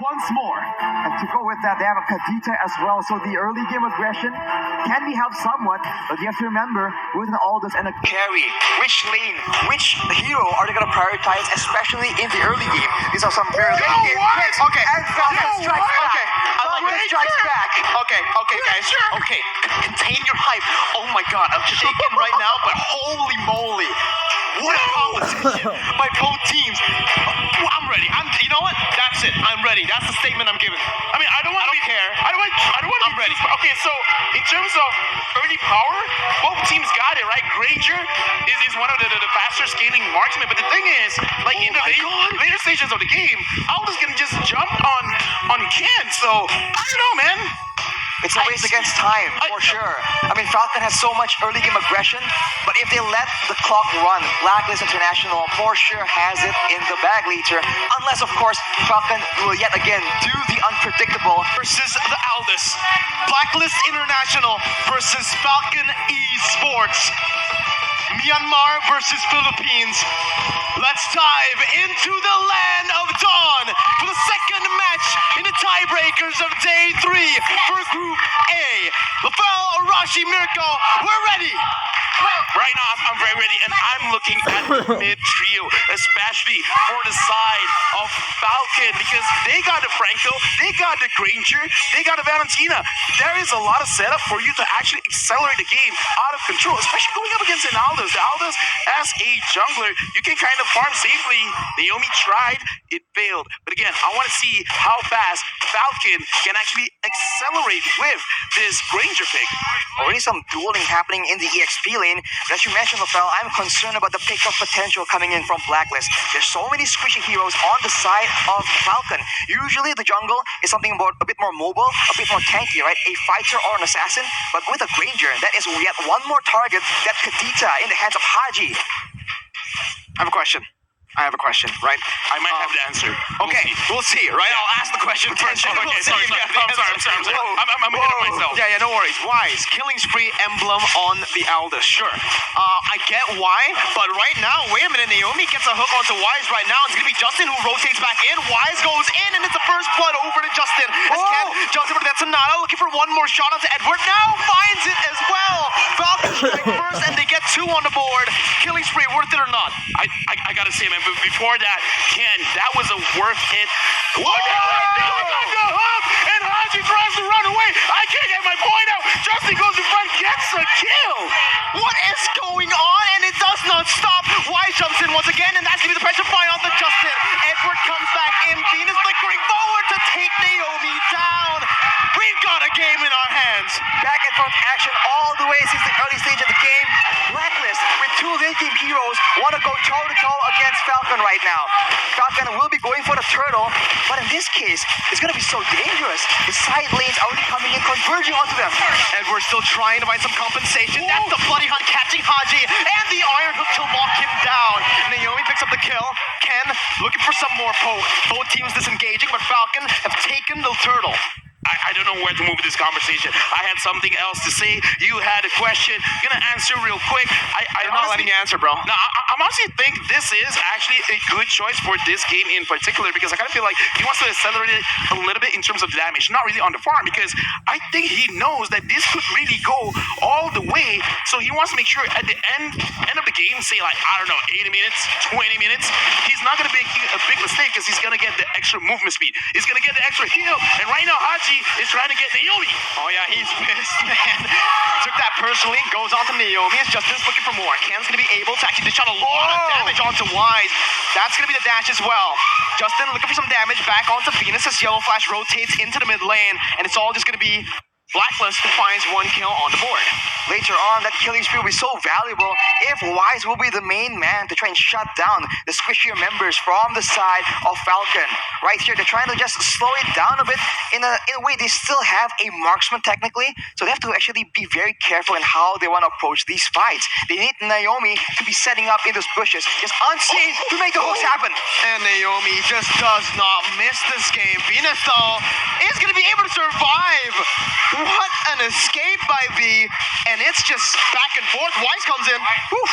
once more. And to go with that, they have a Kadita as well. So the early game aggression can be helped somewhat, but you have to remember, with an Aldous and a carry, which lane, which hero are they going to prioritize, especially in the early game? These are some very late game picks. Okay. And Falcon strikes back. Okay. I like this strikes back. Okay, guys. Okay, contain your hype. Oh my god, I'm shaking right now, but holy moly. What a competition by both teams. I'm ready. You know what? That's it. I'm ready. That's the statement I'm giving. I mean, I don't care. I don't want to be ready. Okay, so in terms of early power, both teams got it, right? Granger is one of the faster scaling marksmen, but the thing is, like in the later stages of the game, Aldous can just jump on Ken. So I don't know, man. It's a race against time, for sure. I mean, Falcon has so much early game aggression, but if they let the clock run, Blacklist International for sure has it in the bag later. Unless, of course, Falcon will yet again do the unpredictable. Versus the Aldous. Blacklist International versus Falcon Esports. Myanmar versus Philippines. Let's dive into the land of dawn for the second match in the tiebreakers of day 3 for Group A. Lafel, Arashi, Mirko, we're ready. Right now, I'm very ready, and I'm looking at the mid trio, especially for the side of Falcon, because they got the Franco, they got the Granger, they got the Valentina. There is a lot of setup for you to actually accelerate the game out of control, especially going up against an Aldous. The Aldous, as a jungler, you can kind of farm safely. Naomi tried, it failed. But again, I want to see how fast Falcon can actually accelerate with this Granger pick. Already some dueling happening in the EXP lane. But as you mentioned, Lafel, I'm concerned about the pickup potential coming in from Blacklist. There's so many squishy heroes on the side of Falcon. Usually the jungle is something about a bit more mobile, a bit more tanky, right? A fighter or an assassin. But with a Granger, that is yet one more target, that Kadita in the hands of Haji. I have a question, right? I might have the answer. Okay, we'll see, right? I'll ask the question first. Okay, sorry. I'm sorry. I'm ahead of myself. Yeah, no worries. Wise, killing spree emblem on the Aldous. Sure. I get why, but right now, wait a minute. Naomi gets a hook onto Wise right now. It's going to be Justin who rotates back in. Wise goes in, and it's the first blood over to Justin. As Ken jumps over to that Sonata, looking for one more shot onto Edward. Now finds it as well. Falcon strike first, and they get 2 on the board. Killing spree, worth it or not? I gotta say, man, but before that, Ken, that was a worth it. What? The hook, and Haji tries to run away. I can't get my point out. Justin goes in front, gets a kill. What is going on? And it does not stop. Wise jumps in once again, and that's gonna be the pressure fire onto Justin. Edward comes back in. Venus flickering forward to take Naomi down. We've got a game in our hands. Back and forth action all the way since the early stage of the game. Blacklist, with 2 late game heroes, want to go toe-to-toe against Falcon right now. Falcon will be going for the turtle, but in this case, it's going to be so dangerous. The side lanes already coming in, converging onto them. Edward's still trying to find some compensation. That's the bloody hunt catching Haji, and the iron hook to lock him down. Naomi picks up the kill. Ken looking for some more poke. Both teams disengaging, but Falcon have taken the turtle. I don't know where to move this conversation. I had something else to say. You had a question. Gonna answer real quick. I'm not letting you answer, bro. No, I honestly think this is actually a good choice for this game in particular, because I kind of feel like he wants to accelerate it a little bit in terms of damage, not really on the farm, because I think he knows that this could really go all the way. So he wants to make sure at the end of the game, say like, I don't know, 80 minutes, 20 minutes, he's not gonna make a big mistake, because he's gonna get the extra movement speed. He's gonna get the extra heal. And right now, Haji is trying to get Naomi. Oh yeah, he's pissed, man. Took that personally, goes on to Naomi as Justin's looking for more. Ken's going to be able to actually dish out a lot of damage onto Wise. That's going to be the dash as well. Justin looking for some damage back onto Venus as Yellow Flash rotates into the mid lane, and it's all just going to be Blacklist who finds 1 kill on the board. Later on, that killing spree will be so valuable if Wise will be the main man to try and shut down the squishier members from the side of Falcon. Right here, they're trying to just slow it down a bit. In a way, they still have a marksman technically, so they have to actually be very careful in how they want to approach these fights. They need Naomi to be setting up in those bushes, just unseen to make the hooks happen. And Naomi just does not miss this game. Venus, though, is going to be able to survive. What an escape by V, and it's just back and forth. Wise comes in. Whew.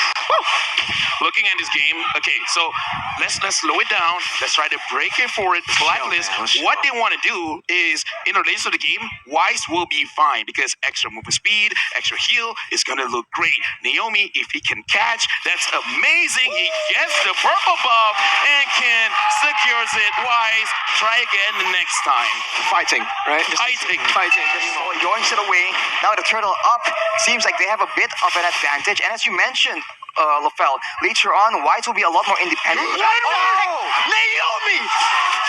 Looking at this game, okay, so let's slow it down. Let's try to break it for it. Blacklist, what they want to do is, in relation to the game, Wise will be fine because extra movement speed, extra heal is going to look great. Naomi, if he can catch, that's amazing. He gets the purple buff and Ken secures it. Wise, try again the next time. Fighting, right? Fighting. So yoinks it away. Now the turtle up. Seems like they have a bit of an advantage. And as you mentioned, Lofel, later on, White will be a lot more independent. Naomi!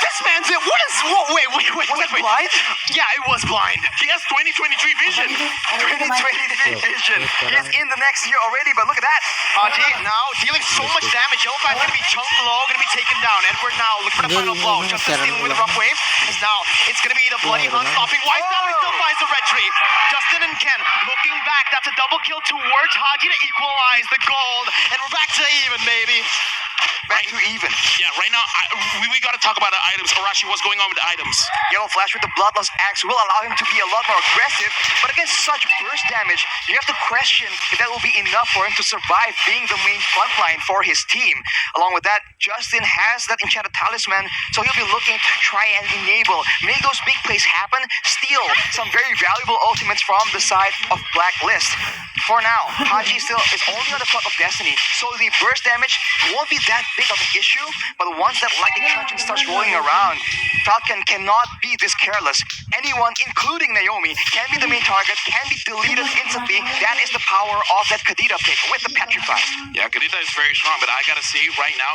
This man's it. Wait. Blind? Yeah, it was blind. He has 2023 vision. 2023 vision. He's in the next year already, but look at that. Haji now dealing so much damage. Yellowflash going to be chunked low, going to be taken down. Edward now looking for the final blow. Justin dealing with the rough waves. As now it's going to be the bloody hunt stopping. White now he still finds the red tree. Justin and Ken looking back. That's a double kill towards Haji to equalize the gold. And we're back to even, baby. Back to even. Yeah, right now, we got to talk about the items. Arashi, what's going on with the items? Yellow Flash with the Bloodlust Axe will allow him to be a lot more aggressive, but against such burst damage, you have to question if that will be enough for him to survive being the main frontline for his team. Along with that, Justin has that enchanted talisman, so he'll be looking to try and enable, make those big plays happen, steal some very valuable ultimates from the side of Blacklist. For now, Haji still is only on the Cup of Destiny, so the burst damage won't be that big of an issue, but once that lightning truncheon starts rolling around, Falcon cannot be this careless. Anyone, including Naomi, can be the main target, can be deleted instantly. That is the power of that Kadita pick with the Petrified. Yeah, Kadita is very strong, but I gotta say right now,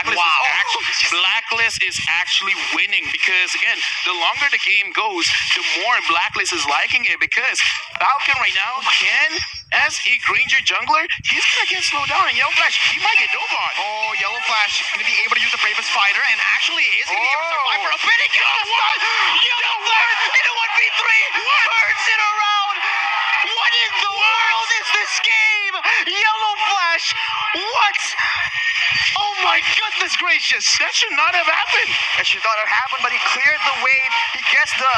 Blacklist is actually winning because, again, the longer the game goes, the more Blacklist is liking it because Falcon right now can, as a Granger jungler, he's gonna get slowed down. And Yellow Flash, he might get Dobon. Oh, Yellow Flash going to be able to use the bravest fighter and actually is going to be able to survive for a bit. Yellow Flash in a 1v3 turns it around. What in the world is this game? Yellow Flash, what? Oh my goodness gracious. That should not have happened. That should not have happened, but he cleared the wave. He gets the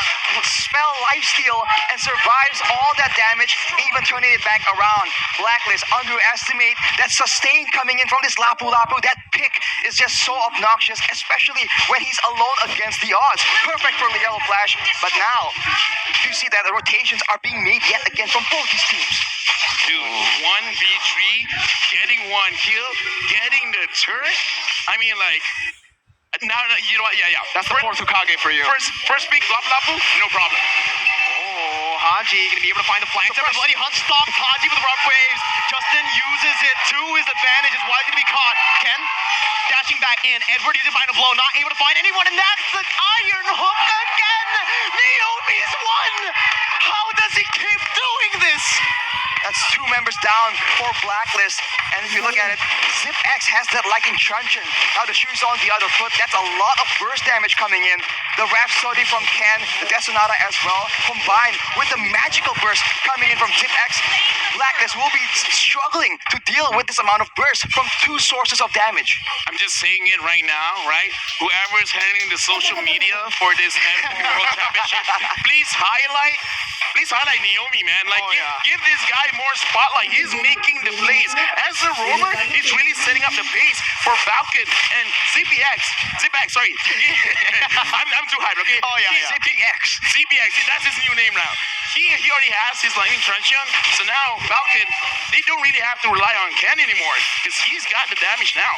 spell lifesteal and survives all that damage, even turning it back around. Blacklist underestimate that sustain coming in from this Lapu Lapu. That pick is just so obnoxious, especially when he's alone against the odds. Perfect for the Yellow Flash, but now you see that the rotations are being made yet again from both these teams. Dude, 1v3, getting one kill, getting the turret. I mean, like, now, you know what? Yeah. That's the fourth Hokage for you. First pick, Lapu, no problem. Oh, Haji going to be able to find the flank. The bloody hunt stops Haji with the rough waves. Justin uses it to his advantage. Is why he's going to be caught. Ken dashing back in. Edward using final blow. Not able to find anyone. And that's the iron hook again. Naomi's won. How does he keep doing this? That's two members down for Blacklist. And if you look at it, ZipX has that lightning truncheon. Now the shoe's on the other foot. That's a lot of burst damage coming in. The Rhapsody from Ken, the Desonata as well, combined with the magical burst coming in from ZipX. Blacklist will be struggling to deal with this amount of burst from two sources of damage. I'm just saying it right now, right? Whoever's handling the social media for this MP World Championship, please highlight Naomi, man. Like, give this guy more spotlight. He's making the plays. As a roamer, he's really setting up the pace for Falcon and ZipX, sorry. I'm too hyped, okay? Oh, yeah. ZipX, that's his new name now. He already has his lightning truncheon, so now Falcon, they don't really have to rely on Ken anymore because he's got the damage now.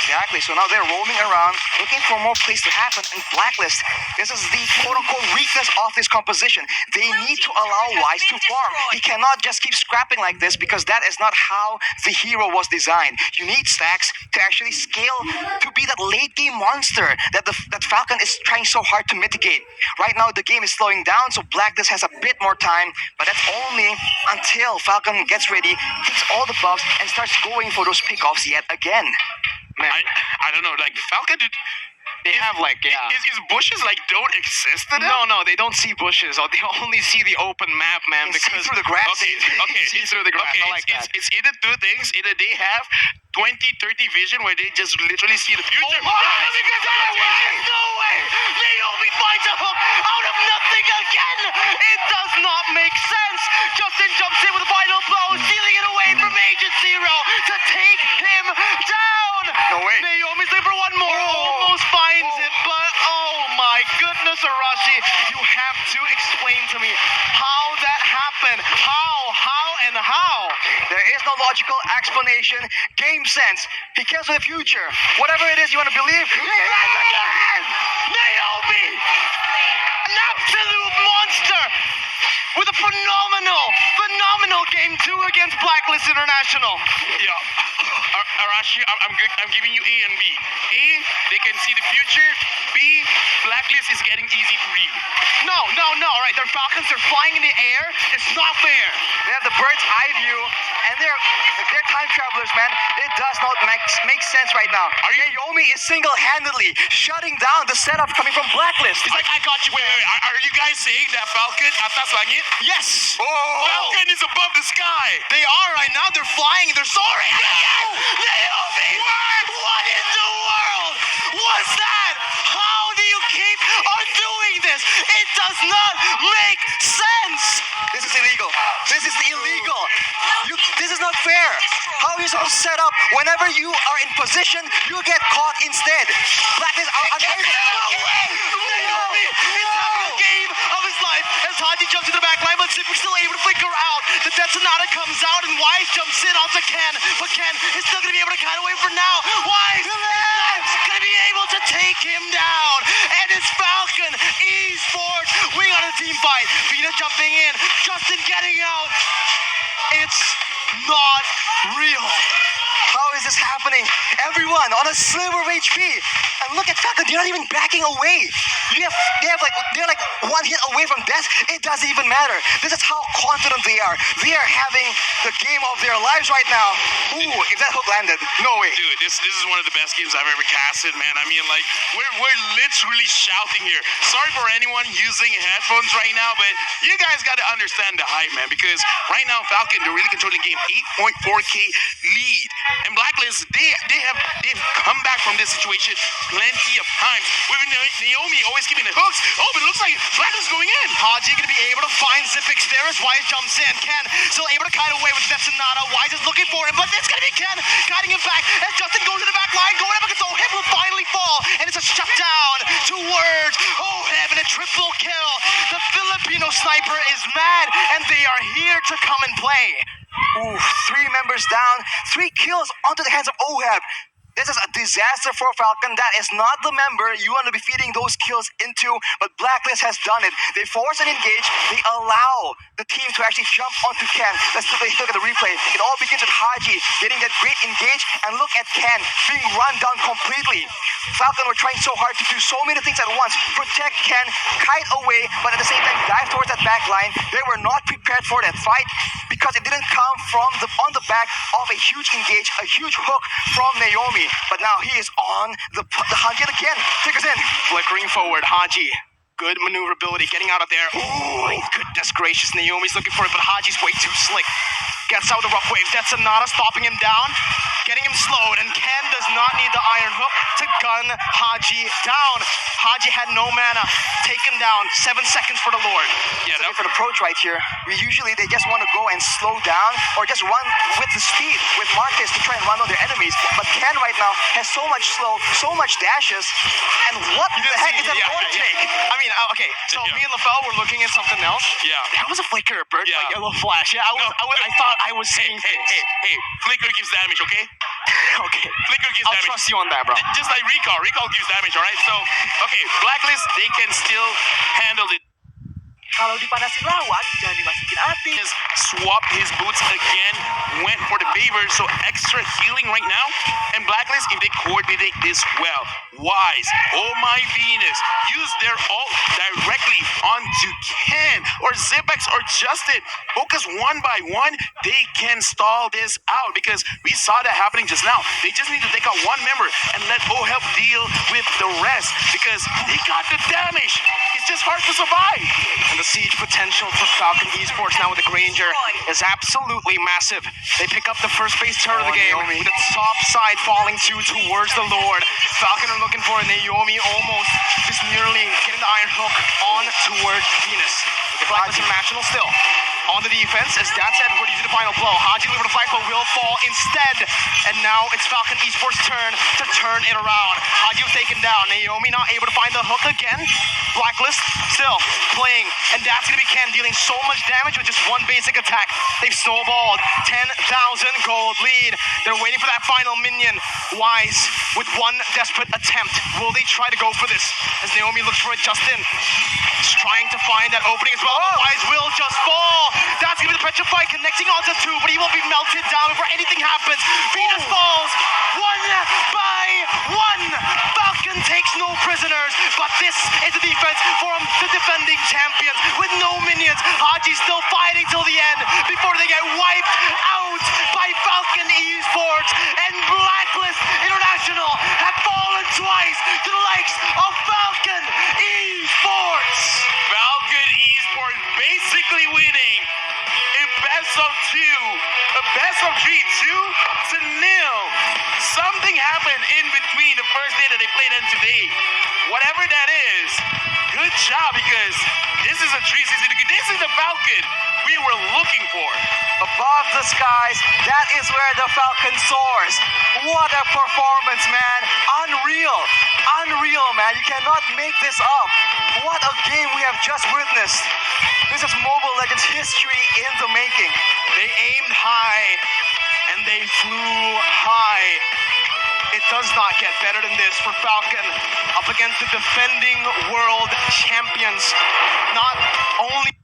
Exactly, so now they're roaming around looking for more plays to happen. And Blacklist, this is the quote-unquote weakness of this composition. They need to allow Wise to farm. He cannot just keep scrapping like this because that is not how the hero was designed. You need stacks to actually scale to be that late game monster that Falcon is trying so hard to mitigate. Right now the game is slowing down, so Blacklist has a bit more time, but that's only until Falcon gets ready, takes all the buffs, and starts going for those pickoffs yet again. Man, I don't know, like Falcon They have like, Is bushes like don't exist to them? No, they don't see bushes. They only see the open map, man. Because see through the grass. Okay, see through the grass. Okay, I like that. It's either two things. Either they have 20-30 vision where they just literally see the future. No way! Naomi finds a hook out of nothing again! It does not make sense! Justin jumps in with a final blow, stealing it away from Agent Zero to take Arashi, you have to explain to me how that happened. How? There is no logical explanation. Game sense. He cares for the future. Whatever it is you want to believe. Naomi! An absolute monster! With a phenomenal game 2 against Blacklist International. Yeah. Arashi, I'm giving you A and B. A, they can see the future. B, Blacklist is getting easy to read. No. All right, they're Falcons. They're flying in the air. It's not fair. They have the bird's eye view, and they're time travelers, man. It does not make sense right now. Naomi is single-handedly shutting down the setup coming from Blacklist. It's like, I got you. Wait. Are you guys saying that Falcon atas langit? Yes. Oh, Falcon is above the sky. They are right now. They're flying. They're soaring. Naomi! What in the world was that? How do you keep on doing this? It does not make sense. This is illegal. This is not fair. How are you supposed to set up whenever you are in position, you get caught instead? Blacklist are unable. No way! Naomi is having a game of his life as Haji jumps into the back line, but Zipper's still able to flicker out. The Death Sonata comes out and Wise jumps in onto Ken, but Ken is still going to be able to kite away for now. Wise is not going to be able to take him down. And it's Falcon Esports winning on a team fight. Vina jumping in, Justin getting out. It's not real. How is this happening? Everyone on a sliver of HP. And look at Falcon, they're not even backing away. They're like one hit away from death. It doesn't even matter. This is how confident they are. They are having the game of their lives right now. Ooh, if that hook landed, no way. Dude, this is one of the best games I've ever casted, man. I mean, like, we're literally shouting here. Sorry for anyone using headphones right now, but you guys got to understand the hype, man, because right now Falcon, they're really controlling the game. 8.4K lead. And Blacklist, they've come back from this situation plenty of times. With Naomi always keeping the hooks. Oh, but it looks like Blacklist going in. Haji going to be able to find Zipix there as Wise jumps in. Ken still able to kite away with Death Sonata. Wise is looking for him, but it's going to be Ken kiting him back as Justin goes to the back line. Going up against Oheb will finally fall, and it's a shutdown towards Oheb and a triple kill. The Filipino sniper is mad, and they are here to come and play. Ooh, 3 members down, 3 kills onto the hands of Oheb. This is a disaster for Falcon. That is not the member you want to be feeding those kills into, but Blacklist has done it. They force and engage. They allow the team to actually jump onto Ken. Let's look at the replay. It all begins with Haji getting that great engage, and look at Ken being run down completely. Falcon were trying so hard to do so many things at once. Protect Ken, kite away, but at the same time dive towards that back line. They were not prepared for that fight because it didn't come from on the back of a huge engage, a huge hook from Naomi. But now he is on the hunt yet again. Triggers in. Flickering forward, Haji. Good maneuverability, getting out of there. Ooh, goodness gracious. Naomi's looking for it, but Haji's way too slick. Gets out the rough wave. Death Sonata stopping him down, getting him slowed, and Ken does not need the iron hook to gun Haji down. Haji had no mana. Take him down. 7 seconds for the Lord. Yeah, that's a different approach right here. Usually they just want to go and slow down or just run with the speed with Marcus to try and run on their enemies. But Ken right now has so much slow, so much dashes. And what the heck is that Lord take? I mean, okay, so me and LaFell were looking at something else. Yeah. That was a flicker, bird by yellow flash. Yeah, I thought I was seeing things. Hey, flicker gives damage, okay? Okay. Flicker gives damage. I'll trust you on that, bro. Just like recall. Recall gives damage, alright? So, okay, Blacklist, they can still handle it. Kalau dipanasin lawan, jangan dimasukin api. Swap his boots again, went for the favor, so extra healing right now. And Blacklist, if they coordinate this well, Wise, oh my Venus, use their ult directly onto Ken or Zipex or Justin. Focus one by one, they can stall this out because we saw that happening just now. They just need to take out one member and let OHELP deal with the rest because they got the damage. It's just hard to survive. And the siege potential for Falcon Esports now with the Granger is absolutely massive. They pick up the first base turret of the game with the top side falling towards the Lord. Falcon are looking for Naomi almost just nearly getting the iron hook on towards Venus. Blacklist are matchable still. on the defense as Dad said we're using the final blow. Haji looking for the flash but will fall instead. And now it's Falcon Esports' turn to turn it around. Haji was taken down. Naomi not able to find the hook again. Blacklist still playing. And that's going to be Ken dealing so much damage with just one basic attack. They've snowballed. 10,000 gold lead. They're waiting for that final minion. Wise with one desperate attempt. Will they try to go for this? As Naomi looks for it, Justin is trying to find that opening as well. But Wise will just fall. That's going to be the Petrify connecting onto two, but he will be melted down before anything happens. Venus falls 1 by 1. Falcon takes no prisoners, but this is the defense from the defending champions with no minions. Haji still fighting till the end before they get wiped out by Falcon Esports, and Blacklist International have fallen twice to the likes of Falcon Esports. Falcon Esports basically winning a best of 2, a best of 3, 2-0. Something happened in between the first day that they played and today. Whatever that is, good job, because this is a 360 degree. This is the Falcon we were looking for. Above the skies, that is where the Falcon soars. What a performance, man. Unreal. Unreal, man. You cannot make this up. What a game we have just witnessed. This is Mobile Legends history in the making. They aimed high and they flew high. It does not get better than this for Falcon up against the defending world champions. Not only